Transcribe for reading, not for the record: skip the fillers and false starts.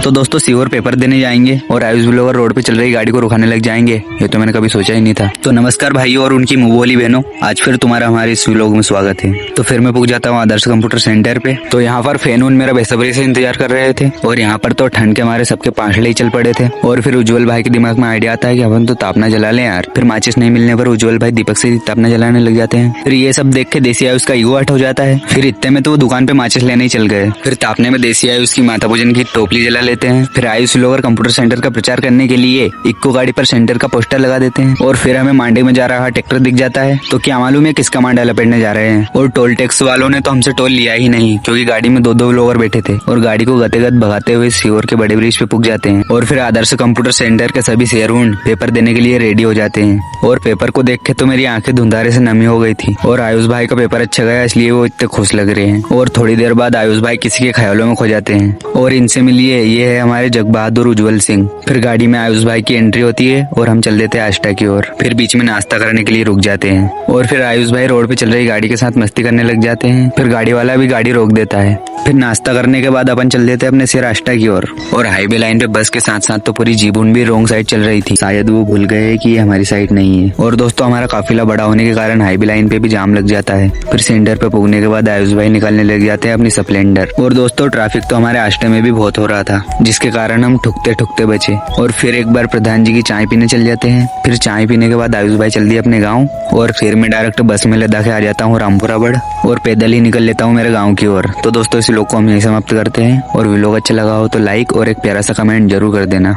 तो दोस्तों सीओर पेपर देने जाएंगे और आयुष ब्लॉगर रोड पे चल रही गाड़ी को रुकाने लग जाएंगे, ये तो मैंने कभी सोचा ही नहीं था। तो नमस्कार भाइयों और उनकी मुंह बोली बहनों, आज फिर तुम्हारा हमारे इस व्लॉग में स्वागत है। तो फिर मैं पहुंच जाता हूँ आदर्श कंप्यूटर सेंटर पे। तो यहाँ पर फैनून मेरा बेसब्री से इंतजार कर रहे थे और यहाँ पर तो ठंड के हमारे सबके पांचड़े ही चल पड़े थे। और फिर उज्जवल भाई के दिमाग में आइडिया आता है कि अपन तो तापना जला लें यार। फिर माचिस नहीं मिलने पर उज्जवल भाई दीपक से तापना जलाने लग जाते हैं। फिर ये सब देख के देसी आयुष का ईगो हर्ट हो जाता है। फिर इतने में तो वो दुकान पे माचिस लेने ही चल गए। फिर तापने में देसी आयुष की माता भोजन की टोपली जला लेते हैं। फिर आयुष ब्लॉगर कंप्यूटर सेंटर का प्रचार करने के लिए इक्को गाड़ी पर सेंटर का पोस्टर लगा देते हैं। और फिर हमें मांडे में जा रहा ट्रैक्टर दिख जाता है। तो क्या मालूम है किसका मांडा लपेटने जा रहे हैं। और टोल टैक्स वालों ने तो हमसे टोल लिया ही नहीं, क्योंकि गाड़ी में दो ब्लॉगर बैठे थे और गाड़ी को गते-गत भगाते हुए सीहोर के बड़े ब्रिज पे पुग जाते हैं। और फिर आदर्श कंप्यूटर सेंटर के सभी शेयरहोल्डर पेपर देने के लिए रेडी हो जाते हैं। और पेपर को देख के तो मेरी आंखें धुंधारे से नमी हो गई थी। और आयुष भाई का पेपर अच्छा गया इसलिए वो इतने खुश लग रहे हैं। और थोड़ी देर बाद आयुष भाई किसी के ख्यालों में खो जाते हैं और इनसे मिलिए, ये है हमारे जग बहादुर उज्जवल सिंह। फिर गाड़ी में आयुष भाई की एंट्री होती है और हम चल देते हैं आष्टा की ओर। फिर बीच में नाश्ता करने के लिए रुक जाते हैं और फिर आयुष भाई रोड पे चल रही गाड़ी के साथ मस्ती करने लग जाते हैं। फिर गाड़ी वाला भी गाड़ी रोक देता है। फिर नाश्ता करने के बाद अपन चल देते हैं अपने सिर आष्टा की ओर। और हाईवे लाइन पे बस के साथ साथ तो पूरी जीबून भी रॉन्ग साइड चल रही थी, शायद वो भूल गए कि ये हमारी साइड नहीं है। और दोस्तों हमारा काफिला बड़ा होने के कारण हाईवे लाइन पे भी जाम लग जाता है। फिर सेंटर पे पहुंचने के बाद आयुष भाई निकालने लग जाते हैं अपनी स्प्लेंडर। और दोस्तों ट्रैफिक तो हमारे आष्टे में भी बहुत हो रहा था, जिसके कारण हम ठुकते ठुकते बचे। और फिर एक बार प्रधान जी की चाय पीने चल जाते हैं। फिर चाय पीने के बाद आयुष भाई चल दिए अपने गाँव और फिर मैं डायरेक्ट बस में लदा के आ जाता हूँ रामपुरा बड़ और पैदल ही निकल लेता हूँ मेरे गाँव की ओर। तो दोस्तों इस व्लॉग को हम यहीं समाप्त करते हैं और व्लॉग अच्छा लगा हो तो लाइक और एक प्यारा सा कमेंट जरूर कर देना।